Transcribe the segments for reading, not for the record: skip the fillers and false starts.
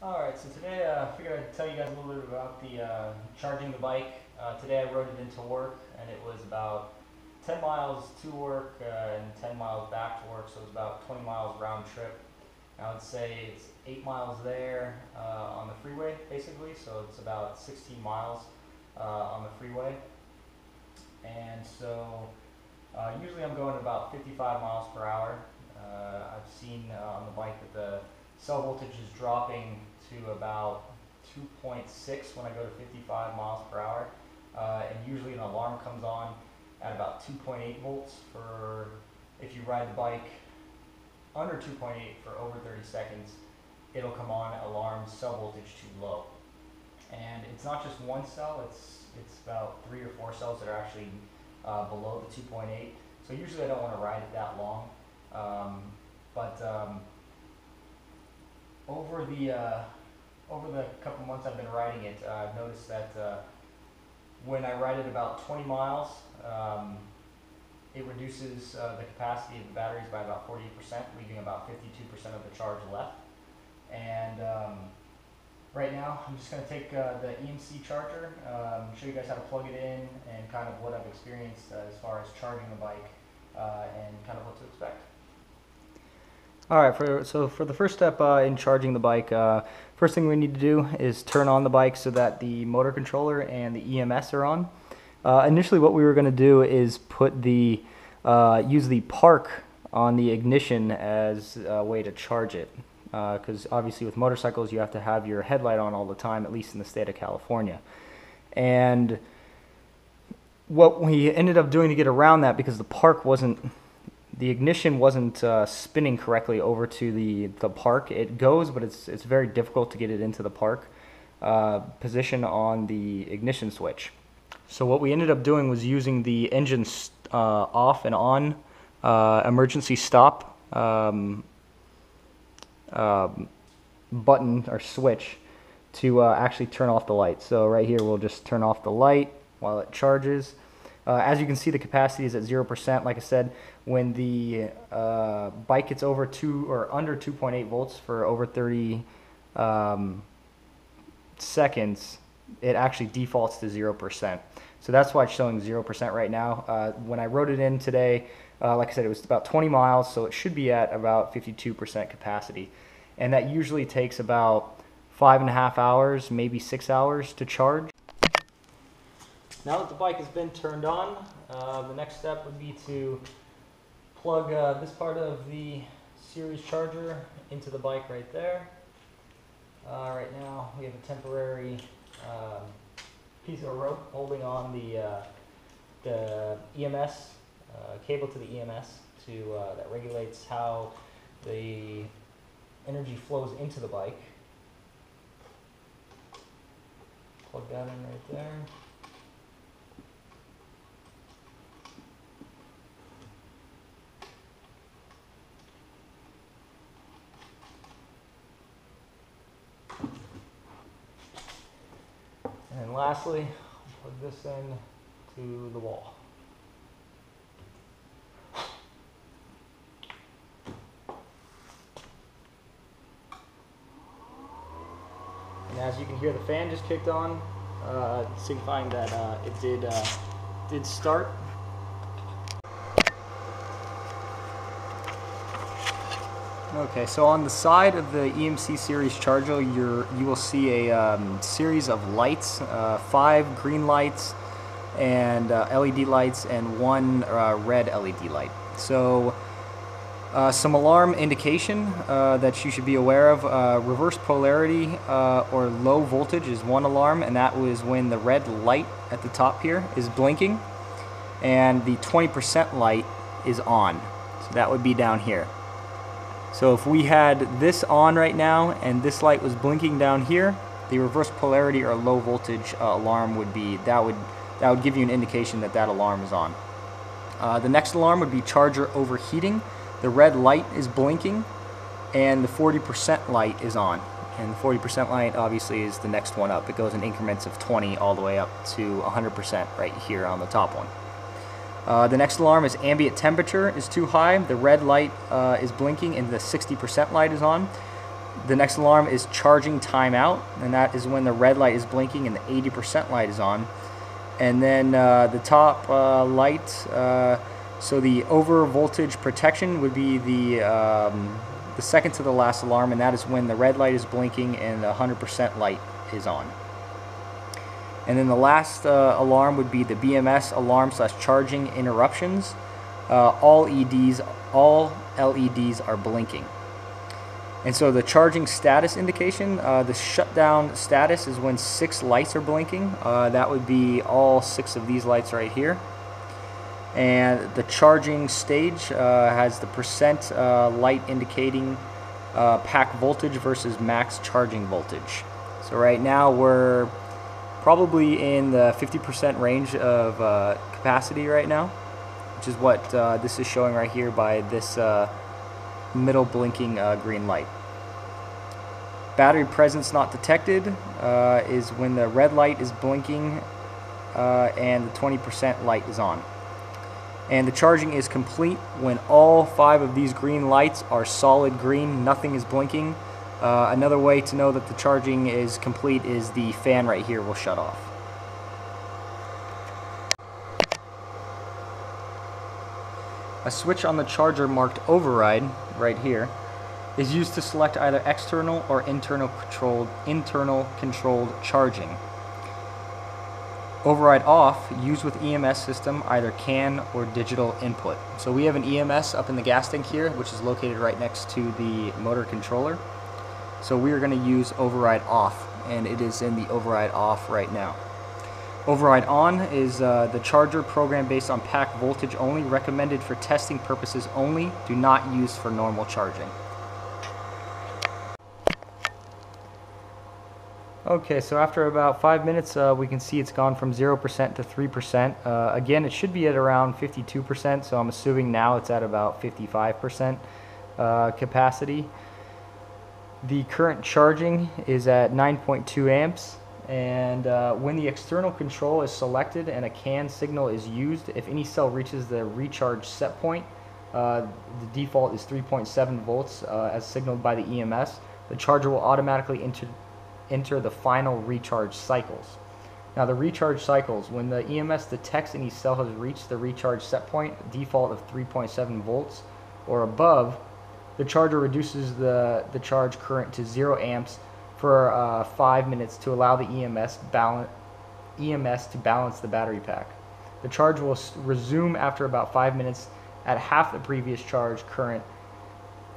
Alright, so today I figured I'd tell you guys a little bit about the charging the bike. Today I rode it into work, and it was about 10 miles to work and 10 miles back to work, so it was about 20 miles round trip. I would say it's 8 miles there on the freeway, basically, so it's about 16 miles on the freeway. And so usually I'm going about 55 miles per hour. I've seen on the bike that the cell voltage is dropping to about 2.6 when I go to 55 miles per hour, and usually an alarm comes on at about 2.8 volts for if you ride the bike under 2.8 for over 30 seconds. It'll come on, alarm cell voltage too low. And it's not just one cell, it's about 3 or 4 cells that are actually below the 2.8. So usually I don't want to ride it that long, but over the couple months I've been riding it, I've noticed that when I ride it about 20 miles, it reduces the capacity of the batteries by about 48%, leaving about 52% of the charge left. And right now I'm just going to take the EMC charger, show you guys how to plug it in, and kind of what I've experienced as far as charging the bike and kind of what to expect. Alright, so for the first step in charging the bike, first thing we need to do is turn on the bike so that the motor controller and the EMS are on. Initially what we were going to do is put use the park on the ignition as a way to charge it, because obviously with motorcycles you have to have your headlight on all the time, at least in the state of California. And what we ended up doing to get around that, because the ignition wasn't spinning correctly over to the park. It goes, but it's very difficult to get it into the park position on the ignition switch. So what we ended up doing was using the engine off and on emergency stop button or switch to actually turn off the light. So right here we'll just turn off the light while it charges. As you can see, the capacity is at 0%. Like I said, when the bike gets over under 2.8 volts for over 30 seconds, it actually defaults to 0%. So that's why it's showing 0% right now. When I rode it in today, like I said, it was about 20 miles, so it should be at about 52% capacity. And that usually takes about 5.5 hours, maybe 6 hours to charge. Now that the bike has been turned on, the next step would be to plug this part of the series charger into the bike right there. Right now we have a temporary piece of rope holding on the EMS, cable to the EMS that regulates how the energy flows into the bike. Plug that in right there. And lastly, plug this in to the wall. And as you can hear, the fan just kicked on, signifying that it did start. Okay, so on the side of the EMC series charger, you will see a series of lights, 5 green lights and LED lights and 1 red LED light. So some alarm indication that you should be aware of. Reverse polarity or low voltage is one alarm, and that was when the red light at the top here is blinking and the 20% light is on. So that would be down here. So if we had this on right now and this light was blinking down here, the reverse polarity or low voltage alarm would be, that would give you an indication that that alarm is on. The next alarm would be charger overheating. The red light is blinking and the 40% light is on. And the 40% light obviously is the next one up. It goes in increments of 20 all the way up to 100% right here on the top one. The next alarm is ambient temperature is too high. The red light is blinking and the 60% light is on. The next alarm is charging timeout, and that is when the red light is blinking and the 80% light is on. And then the top light, so the over voltage protection would be the second to the last alarm, and that is when the red light is blinking and the 100% light is on. And then the last alarm would be the BMS alarm / charging interruptions. All LEDs are blinking. And so the charging status indication, the shutdown status is when 6 lights are blinking. That would be all 6 of these lights right here. And the charging stage has the percent light indicating pack voltage versus max charging voltage. So right now we're probably in the 50% range of capacity right now, which is what this is showing right here by this middle blinking green light. Battery presence not detected is when the red light is blinking and the 20% light is on. And the charging is complete when all 5 of these green lights are solid green, nothing is blinking. Another way to know that the charging is complete is the fan right here will shut off. A switch on the charger marked override right here is used to select either external or internal controlled charging. Override off, used with EMS system, either CAN or digital input. So we have an EMS up in the gas tank here, which is located right next to the motor controller. So we are going to use override off, and it is in the override off right now. Override on is the charger program based on pack voltage only, recommended for testing purposes only, do not use for normal charging. Okay, so after about 5 minutes, we can see it's gone from 0% to 3%. Again, it should be at around 52%, so I'm assuming now it's at about 55% capacity. The current charging is at 9.2 amps, and when the external control is selected and a CAN signal is used, if any cell reaches the recharge set point, the default is 3.7 volts as signaled by the EMS. The charger will automatically enter the final recharge cycles. Now the recharge cycles, when the EMS detects any cell has reached the recharge set point, default of 3.7 volts or above, the charger reduces the charge current to 0 amps for 5 minutes to allow the EMS to balance the battery pack. The charge will resume after about 5 minutes at half the previous charge current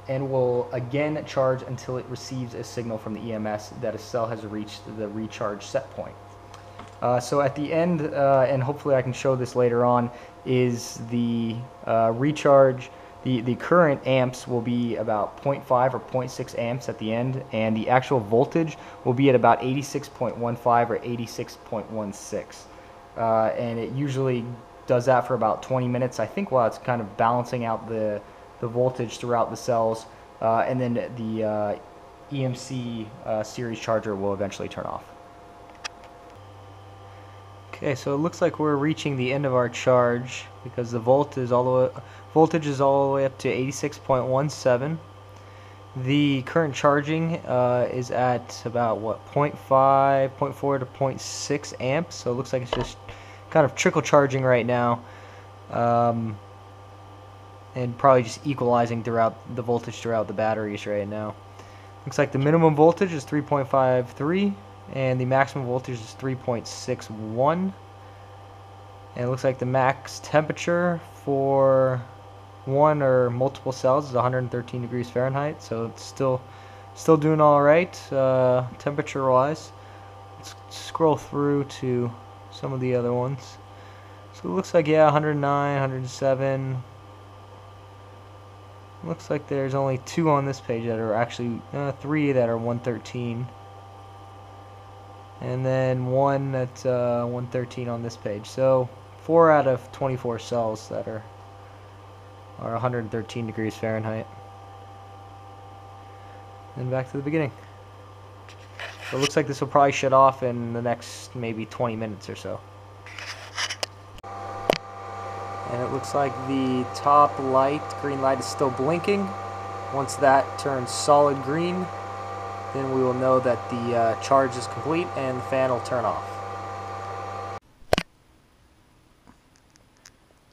and will again charge until it receives a signal from the EMS that a cell has reached the recharge set point. So at the end, and hopefully I can show this later on, is the recharge. The current amps will be about 0.5 or 0.6 amps at the end, and the actual voltage will be at about 86.15 or 86.16. And it usually does that for about 20 minutes, I think, while it's kind of balancing out the voltage throughout the cells, and then the EMC series charger will eventually turn off. Okay, so it looks like we're reaching the end of our charge because the voltage is all the way up to 86.17. The current charging is at about what, 0.4 to 0.6 amps, so it looks like it's just kind of trickle charging right now. And probably just equalizing throughout the voltage throughout the batteries right now. Looks like the minimum voltage is 3.53 and the maximum voltage is 3.61. And it looks like the max temperature for one or multiple cells is 113 degrees Fahrenheit, so it's still doing all right temperature wise. Let's scroll through to some of the other ones. So it looks like, yeah, 109, 107. Looks like there's only 2 on this page that are actually 3 that are 113, and then 1 that's 113 on this page. So 4 out of 24 cells that are 113 degrees Fahrenheit. And back to the beginning. So it looks like this will probably shut off in the next maybe 20 minutes or so. And it looks like the top light, green light, is still blinking. Once that turns solid green, then we will know that the charge is complete and the fan will turn off.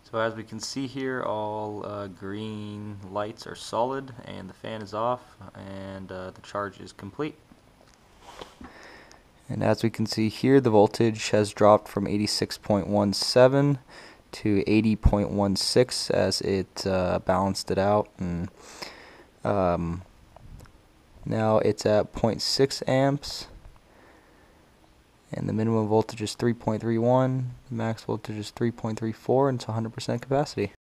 So as we can see here, all green lights are solid and the fan is off and the charge is complete. And as we can see here, the voltage has dropped from 86.17 to 80.16 as it balanced it out, and now it's at 0.6 amps, and the minimum voltage is 3.31, the max voltage is 3.34, and it's 100% capacity.